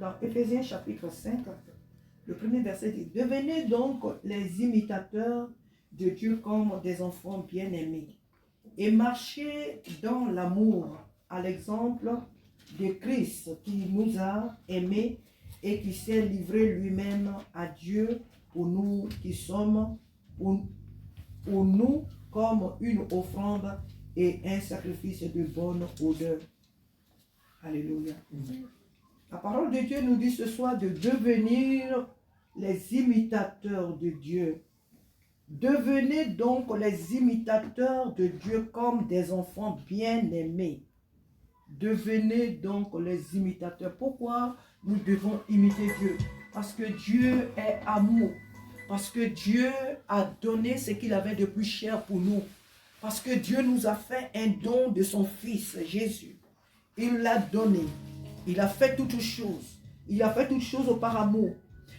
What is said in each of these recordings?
Dans Éphésiens chapitre 5, le premier verset dit: devenez donc les imitateurs de Dieu comme des enfants bien-aimés et marchez dans l'amour à l'exemple de Christ qui nous a aimés et qui s'est livré lui-même à Dieu pour nous qui sommes pour nous comme une offrande et un sacrifice de bonne odeur. Alléluia. La parole de Dieu nous dit ce soir de devenir les imitateurs de Dieu. Devenez donc les imitateurs de Dieu comme des enfants bien-aimés. Devenez donc les imitateurs. Pourquoi nous devons imiter Dieu? Parce que Dieu est amour. Parce que Dieu a donné ce qu'il avait de plus cher pour nous. Parce que Dieu nous a fait un don de son Fils, Jésus. Il l'a donné. Il a fait toutes choses. Il a fait toutes choses par amour.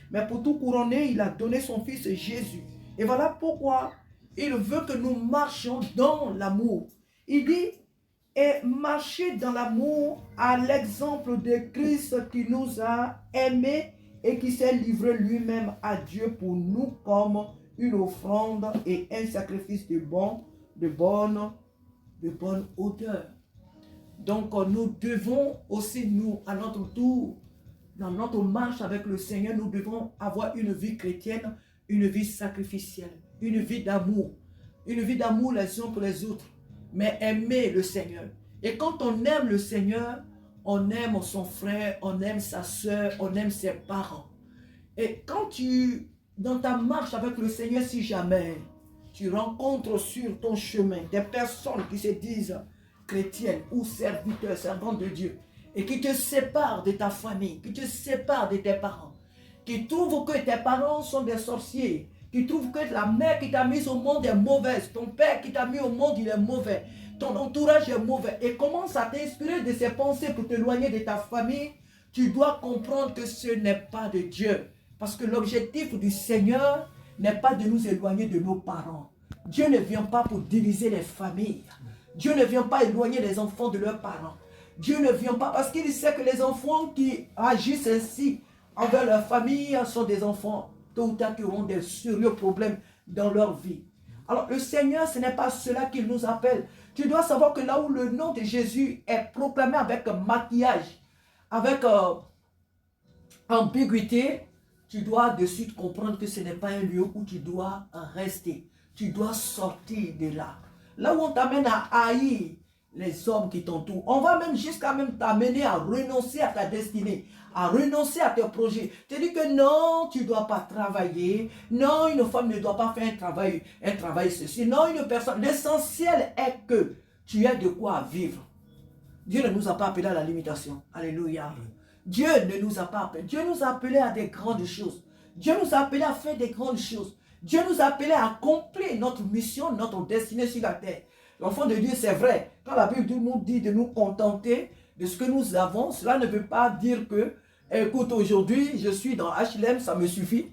Mais pour tout couronner, il a donné son Fils Jésus. Et voilà pourquoi il veut que nous marchions dans l'amour. Il dit, et marcher dans l'amour à l'exemple de Christ qui nous a aimés et qui s'est livré lui-même à Dieu pour nous comme une offrande et un sacrifice de bonne odeur. Donc nous devons aussi, nous, à notre tour, dans notre marche avec le Seigneur, nous devons avoir une vie chrétienne, une vie sacrificielle, une vie d'amour les uns pour les autres, mais aimer le Seigneur. Et quand on aime le Seigneur, on aime son frère, on aime sa soeur, on aime ses parents. Et quand dans ta marche avec le Seigneur, si jamais tu rencontres sur ton chemin des personnes qui se disent chrétiennes ou serviteurs, servantes de Dieu, et qui te séparent de ta famille, qui te séparent de tes parents, qui trouvent que tes parents sont des sorciers, qui trouvent que la mère qui t'a mise au monde est mauvaise, ton père qui t'a mis au monde il est mauvais, ton entourage est mauvais, et commence à t'inspirer de ces pensées pour t'éloigner de ta famille, tu dois comprendre que ce n'est pas de Dieu. Parce que l'objectif du Seigneur n'est pas de nous éloigner de nos parents. Dieu ne vient pas pour diviser les familles. Dieu ne vient pas éloigner les enfants de leurs parents. Dieu ne vient pas parce qu'il sait que les enfants qui agissent ainsi envers leur famille sont des enfants tôt ou tard qui auront des sérieux problèmes dans leur vie. Alors le Seigneur, ce n'est pas cela qu'il nous appelle. Tu dois savoir que là où le nom de Jésus est proclamé avec maquillage, avec ambiguïté, tu dois de suite comprendre que ce n'est pas un lieu où tu dois rester. Tu dois sortir de là. Là où on t'amène à haïr les hommes qui t'entourent. On va même jusqu'à même t'amener à renoncer à ta destinée, à renoncer à tes projets. Tu dis que non, tu ne dois pas travailler. Non, une femme ne doit pas faire un travail ceci. Non, une personne. L'essentiel est que tu aies de quoi vivre. Dieu ne nous a pas appelés à la limitation. Alléluia. Dieu ne nous a pas appelés. Dieu nous a appelés à des grandes choses. Dieu nous a appelés à faire des grandes choses. Dieu nous a appelés à accomplir notre mission, notre destinée sur la terre. L'enfant de Dieu, c'est vrai. Quand la Bible nous dit de nous contenter de ce que nous avons, cela ne veut pas dire que, écoute, aujourd'hui, je suis dans HLM, ça me suffit.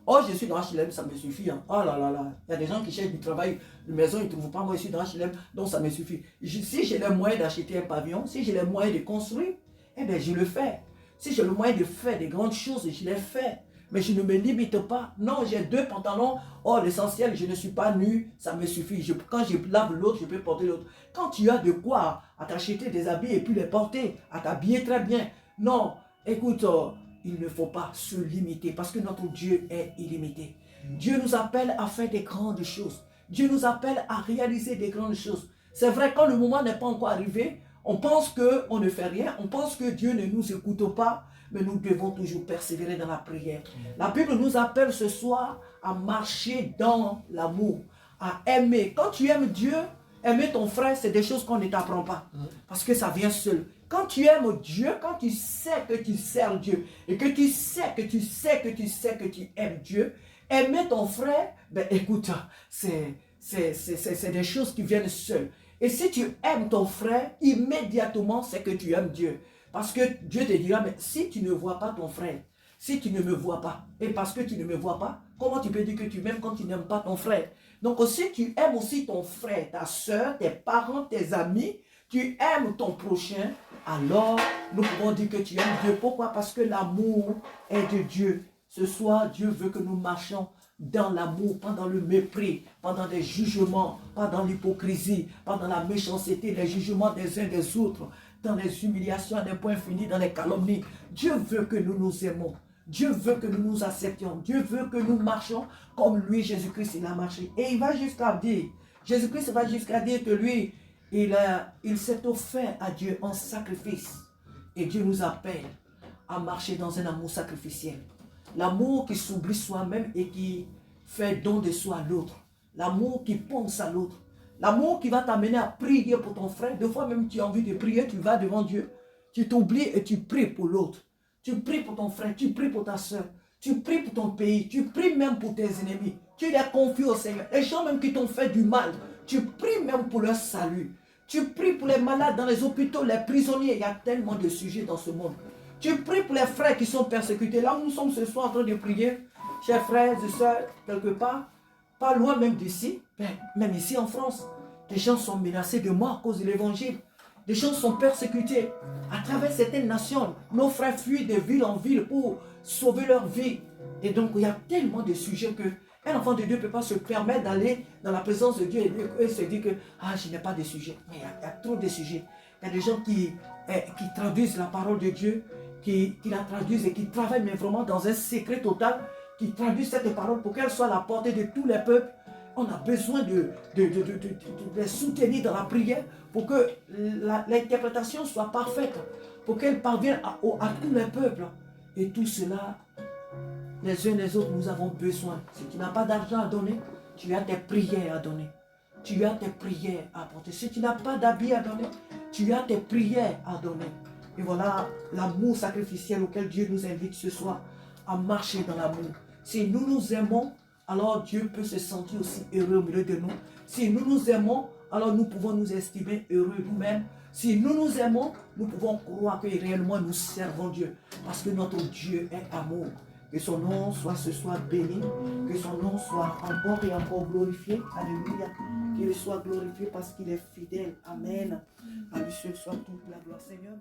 Oh, je suis dans HLM, ça me suffit. Hein. Oh là là là. Il y a des gens qui cherchent du travail, une maison, ils ne trouvent pas. Moi, je suis dans HLM, donc ça me suffit. Si j'ai les moyens d'acheter un pavillon, si j'ai les moyens de construire, eh bien, je le fais. Si j'ai le moyen de faire des grandes choses, je les fais. Mais je ne me limite pas. Non, j'ai 2 pantalons. Oh, l'essentiel, je ne suis pas nu, ça me suffit. Quand je lave l'autre, je peux porter l'autre. Quand tu as de quoi à t'acheter des habits et puis les porter, à t'habiller très bien. Non, écoute, il ne faut pas se limiter parce que notre Dieu est illimité. Dieu nous appelle à faire des grandes choses. Dieu nous appelle à réaliser des grandes choses. C'est vrai, quand le moment n'est pas encore arrivé, on pense qu'on ne fait rien, on pense que Dieu ne nous écoute pas, mais nous devons toujours persévérer dans la prière. La Bible nous appelle ce soir à marcher dans l'amour, à aimer. Quand tu aimes Dieu, aimer ton frère, c'est des choses qu'on ne t'apprend pas, parce que ça vient seul. Quand tu aimes Dieu, quand tu sais que tu sers Dieu, et que tu sais que tu aimes Dieu, aimer ton frère, ben écoute, c'est des choses qui viennent seules. Et si tu aimes ton frère, immédiatement, c'est que tu aimes Dieu. Parce que Dieu te dira, mais si tu ne vois pas ton frère, si tu ne me vois pas, et parce que tu ne me vois pas, comment tu peux dire que tu m'aimes quand tu n'aimes pas ton frère? Donc si tu aimes aussi ton frère, ta soeur, tes parents, tes amis, tu aimes ton prochain, alors nous pouvons dire que tu aimes Dieu. Pourquoi? Parce que l'amour est de Dieu. Ce soir, Dieu veut que nous marchions dans l'amour, pas dans le mépris, pas dans les jugements, pas dans l'hypocrisie, pas dans la méchanceté, les jugements des uns des autres, dans les humiliations à des points finis, dans les calomnies. Dieu veut que nous nous aimons. Dieu veut que nous nous acceptions. Dieu veut que nous marchions comme lui, Jésus-Christ, il a marché. Et il va jusqu'à dire, Jésus-Christ va jusqu'à dire que lui, il s'est offert à Dieu en sacrifice. Et Dieu nous appelle à marcher dans un amour sacrificiel. L'amour qui s'oublie soi-même et qui fait don de soi à l'autre. L'amour qui pense à l'autre. L'amour qui va t'amener à prier pour ton frère. Des fois même tu as envie de prier, tu vas devant Dieu. Tu t'oublies et tu pries pour l'autre. Tu pries pour ton frère, tu pries pour ta soeur. Tu pries pour ton pays, tu pries même pour tes ennemis. Tu les confies au Seigneur. Les gens même qui t'ont fait du mal, tu pries même pour leur salut. Tu pries pour les malades dans les hôpitaux, les prisonniers. Il y a tellement de sujets dans ce monde. Tu pries pour les frères qui sont persécutés. Là où nous sommes ce soir en train de prier, chers frères et sœurs, quelque part, pas loin même d'ici, même ici en France, des gens sont menacés de mort à cause de l'évangile. Des gens sont persécutés à travers certaines nations. Nos frères fuient de ville en ville pour sauver leur vie. Et donc, il y a tellement de sujets que un enfant de Dieu ne peut pas se permettre d'aller dans la présence de Dieu et se dire que je n'ai pas de sujet. Mais il y a trop de sujets. Il y a des gens qui traduisent la parole de Dieu, qui la traduisent et qui travaillent mais vraiment dans un secret total, qui traduisent cette parole pour qu'elle soit à la portée de tous les peuples. On a besoin de les soutenir dans la prière pour que l'interprétation soit parfaite, pour qu'elle parvienne à tous les peuples. Et tout cela, les uns les autres, nous avons besoin. Si tu n'as pas d'argent à donner, tu as tes prières à donner. Tu as tes prières à apporter. Si tu n'as pas d'habits à donner, tu as tes prières à donner. Et voilà l'amour sacrificiel auquel Dieu nous invite ce soir à marcher dans l'amour. Si nous nous aimons, alors Dieu peut se sentir aussi heureux au milieu de nous. Si nous nous aimons, alors nous pouvons nous estimer heureux nous-mêmes. Si nous nous aimons, nous pouvons croire que réellement nous servons Dieu. Parce que notre Dieu est amour. Que son nom soit ce soir béni. Que son nom soit encore et encore glorifié. Alléluia. Qu'il soit glorifié parce qu'il est fidèle. Amen. À lui seul soit toute la gloire, Seigneur.